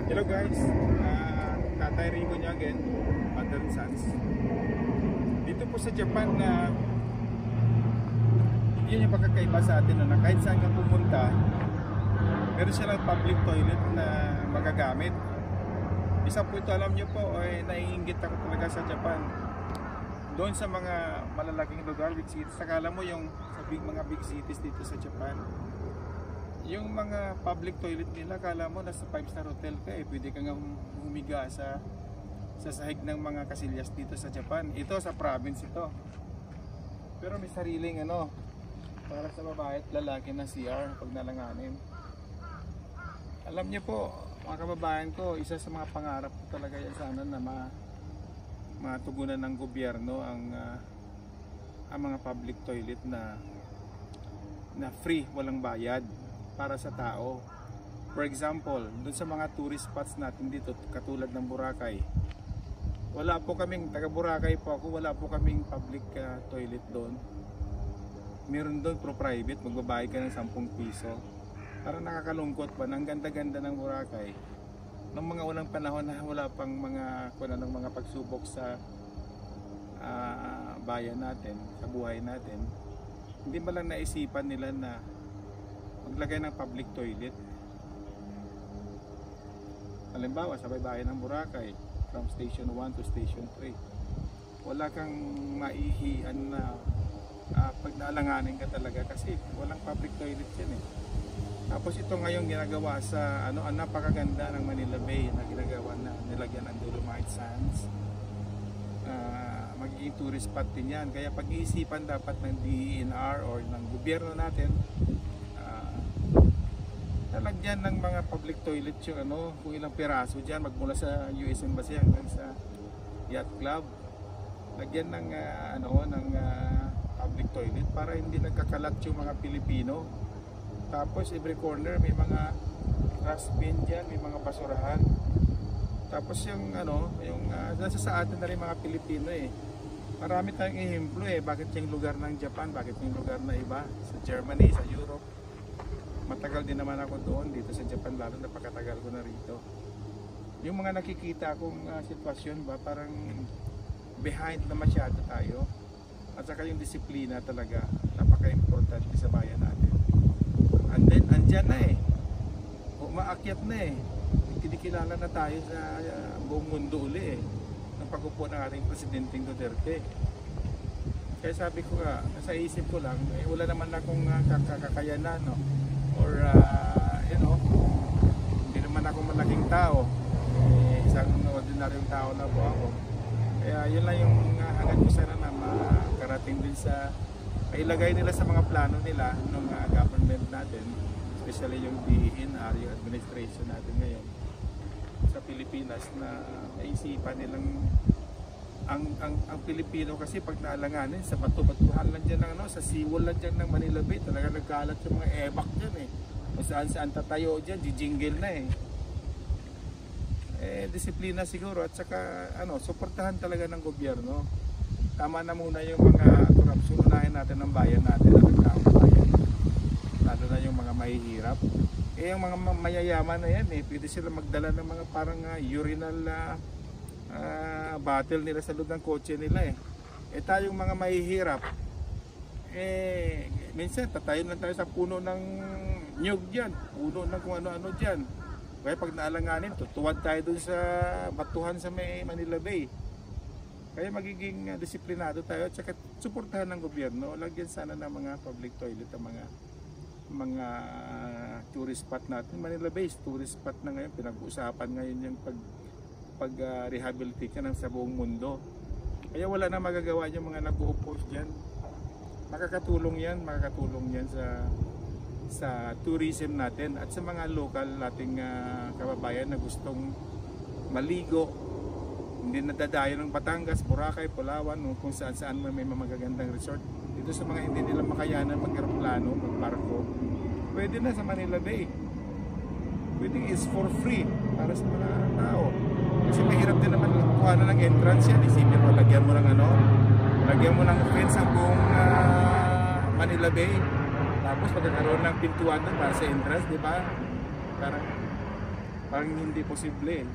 Hello guys, Tatay Rico niya again, Father and Sons. Dito po sa Japan na yun yung pagkakaiba sa atin na kahit saan ka pumunta, meron silang public toilet na magagamit. Isa po ito, alam nyo po, ay naiinggit ako talaga sa Japan. Doon sa mga malalaking lugar, big cities, akala mo yung sa mga big cities dito sa Japan, yung mga public toilet nila, kala mo nasa 5-star hotel ka eh. Pwede ka nga humiga sa sahig ng mga kasilyas dito sa Japan. Ito sa province ito. Pero may sariling para sa babae at lalaki na CR pag nalanganin. Alam niyo po, mga kababayan ko, isa sa mga pangarap ko talaga yan sana na matugunan ng gobyerno ang mga public toilet na free, walang bayad para sa tao. For example, dun sa mga tourist spots natin dito, katulad ng Boracay, wala po kaming, taga Boracay po ako, wala po kaming public toilet doon. Meron doon pro private, magbabayad ka ng 10 piso. Parang nakakalungkot pa, ang ganda-ganda ng Boracay. Noong mga unang panahon na wala pang mga pagsubok sa bayan natin, sa buhay natin, hindi ba lang naisipan nila na maglagay ng public toilet. Halimbawa sa baybayin ng Boracay, from station 1 to station 3, wala kang maihian na pag naalanganin ka talaga kasi walang public toilet yan eh. Tapos ito ngayon ginagawa sa ang napakaganda ng Manila Bay na ginagawa na nilagyan ng Dolomite Sands. Magiging tourist spot din yan, kaya pag-iisipan dapat ng DENR or ng gobyerno natin lagyan ng mga public toilet yung kung ilang piraso dyan, magmula sa US Embassy hanggang sa Yacht Club, lagyan ng public toilet para hindi nagkakalat yung mga Pilipino. Tapos every corner may mga trash bin dyan, may mga basurahan. Tapos yung nasa sa atin na rin mga Pilipino eh, marami tayong ehemplo eh, bakit yung lugar ng Japan, bakit yung lugar na iba, sa Germany, sa Europe. Matagal din naman ako doon, dito sa Japan lalo, napakatagal ko na rito. Yung mga nakikita akong sitwasyon ba, parang behind na masyado tayo. At saka yung disiplina talaga, napaka-importante sa bayan natin. And then, andyan na eh. Umaakyat na eh. Kinikilala na tayo sa buong mundo uli eh. Ng pag-upo ng ating Presidenteng Duterte. Kaya sabi ko nga, sa isip ko lang, wala naman akong kakakayanan, no? Or hindi naman ako malaking tao, isang ordinaryong tao na po ako. Kaya yun lang yung hangad ko sana na makarating din sa mailagay nila sa mga plano nila ng government natin, especially yung DENR, yung administration natin ngayon sa Pilipinas, na naisipan nilang ang Pilipino kasi pag naalanganin sa bato-batuhan lang dyan sa seawall lang dyan ng Manila Bay, talaga nagkalat yung mga ebak dyan eh. Kung saan tatayo dyan, jijingle na eh. Disiplina siguro at saka suportahan talaga ng gobyerno. Tama na muna yung mga korupsyon, unahin natin ng bayan natin at ang taong bayan. Lalo na yung mga mahihirap. Yung mga mayayaman na yan eh, pwede sila magdala ng mga parang urinal battle nila sa loob ng kotse nila eh. Tayong mga mahihirap minsan tatayo lang tayo sa puno ng nyug dyan, puno ng kung ano-ano dyan, kaya pag naalanganin tutuwad tayo dun sa batuhan sa may Manila Bay. Kaya magiging disiplinado tayo at saka suportahan ng gobyerno, lagyan sana ng mga public toilet ang mga tourist spot natin. Manila Bay tourist spot na ngayon, pinag-uusapan ngayon yung pag-rehabilitate sa buong mundo. Kaya wala na magagawa yung mga nag-o-oppose dyan. Makakatulong yan sa tourism natin at sa mga local nating kababayan na gustong maligo, hindi nadadayo ng Batangas, Boracay, Palawan, kung saan may magagandang resort. Dito sa mga hindi nila makayanan mag-aeroplano, mag-barko, pwede na sa Manila Bay. Pwede is for free para sa mga tao. Kasi mahirap din naman kuha na ng entrance yan. Isipin mo, lagyan mo ng fence ang buong Manila Bay. Tapos pagkakaroon ng pintuan doon para sa entrance, di ba? Parang parang hindi posible.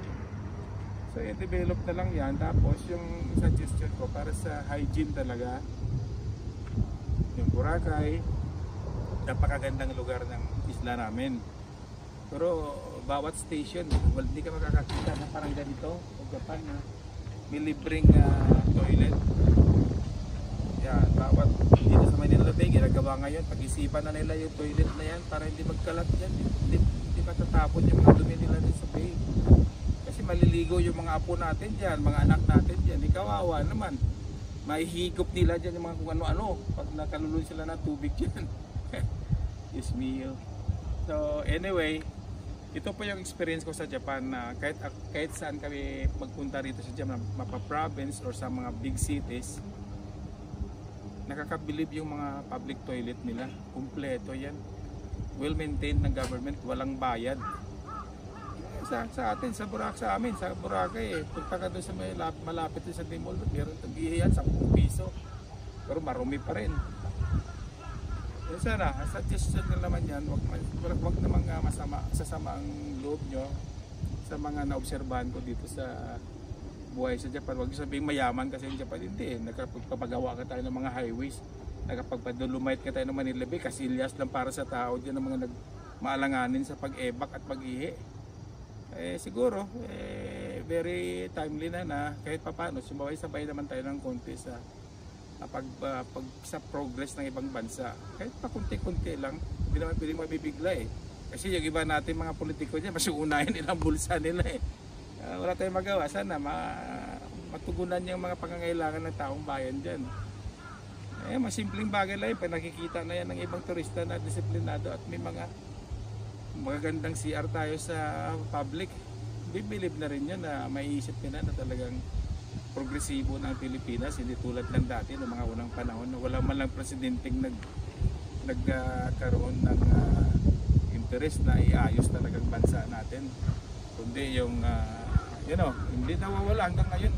So i-develop na lang yan. Tapos yung suggestion ko para sa hygiene talaga, yung Boracay, napakagandang lugar ng isla namin. Pero bawat station, hindi ka makakakita na parang ganito sa Japan na may libreng toilet. Yan, bawat dito sa Manila Bay, ginagawa ngayon, pag-isipan na nila yung toilet na yan para hindi magkalat yan, hindi matatapon yung mga dumi nila din sa bay. Kasi maliligo yung mga apo natin dyan, mga anak natin dyan, ikawawa naman. Mahihigop nila dyan yung mga kung ano-ano pag nakaluluin sila ng tubig dyan. Yes, mio. So anyway, ito po yung experience ko sa Japan na kahit saan kami magpunta rito sa Japan, mapa-province or sa mga big cities, nakakabilib yung mga public toilet nila. Kumpleto yan. Well maintained ng government, walang bayad. Sa atin, sa Boracay punta ka doon sa malapit sa Dimol, meron tagihan 10 piso. Pero marumi pa rin. Sana, suggestion na naman yan, wag namang sasama ang loob nyo sa mga naobserbahan ko dito sa buhay sa Japan. Wag sabihin mayaman kasi yung Japan, hindi. Nakapagpagawa ka tayo ng mga highways, nakapagpadolomite ka tayo ng Manila Bay, kasilyas lang para sa tao dyan ng mga maalanganin sa pag-ebak at pag-ihi. Siguro, very timely na kahit papano, sabay naman tayo ng konti sa sa progress ng ibang bansa. Kahit pa kunti-kunti lang, hindi naman pwedeng mabibigla Kasi yung iba natin mga politiko dyan, mas uunahin nilang bulsa nila wala tayong magawa. Sana matugunan yung mga pangangailangan ng taong bayan dyan. Mas simpleng bagay lang pag nakikita na yan ng ibang turista na disiplinado at may mga magagandang CR tayo sa public. Bibilib na rin yan na maiisip nila na talagang progresibo ng Pilipinas, hindi tulad ng dati ng mga unang panahon na wala man lang presidenteng nagkaroon ng interest na iayos talagang bansa natin, kundi yung hindi nawawala hanggang ngayon.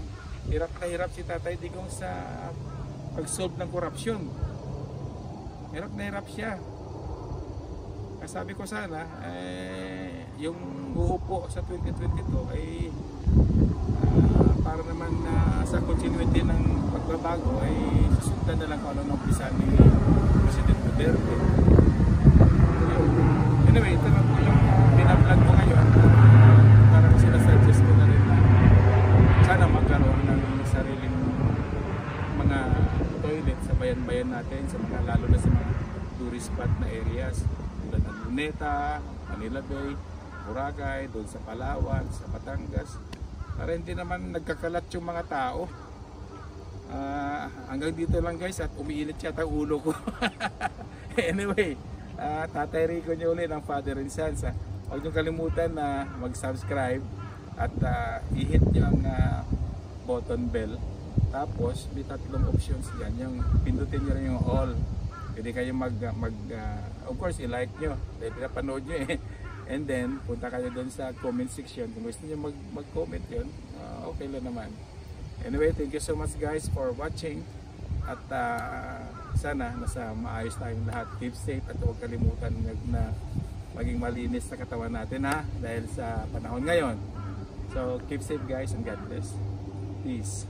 Hirap na hirap si Tatay Digong sa pag-solve ng korupsyon. Hirap na hirap siya. Sabi ko sana yung uupo sa 2022 ay para naman sa continuity ng pagbabago ay susundan na lang kung ano ng umpisa ni President Duterte. Anyway, ito na po yung pinablog ko ngayon. Parang sinasuggest ko na rin na sana magkaroon ng sariling mga toilet sa bayan-bayan natin, sa mga, lalo na sa mga tourist spot na areas tulad ng Luneta, Manila Bay, Boracay, doon sa Palawan, sa Batangas, para hindi naman nagkakalat yung mga tao. Hanggang dito lang guys, at umiinit yata ang ulo ko. Anyway, Tatay Rico nyo ulit ng Father and Sons. Huwag nyo kalimutan na mag-subscribe at i-hit nyo ang button bell. Tapos may 3 options yan, yung pindutin nyo rin yung all. Pwede kayo of course i-like nyo dahil pinapanood nyo and then punta kayo doon sa comment section kung gusto nyo mag-comment yun, okay lang naman. Anyway, thank you so much guys for watching at sana nasa maayos tayong lahat. Keep safe at huwag kalimutan na maging malinis sa katawan natin dahil sa panahon ngayon. So keep safe guys and God bless. Peace.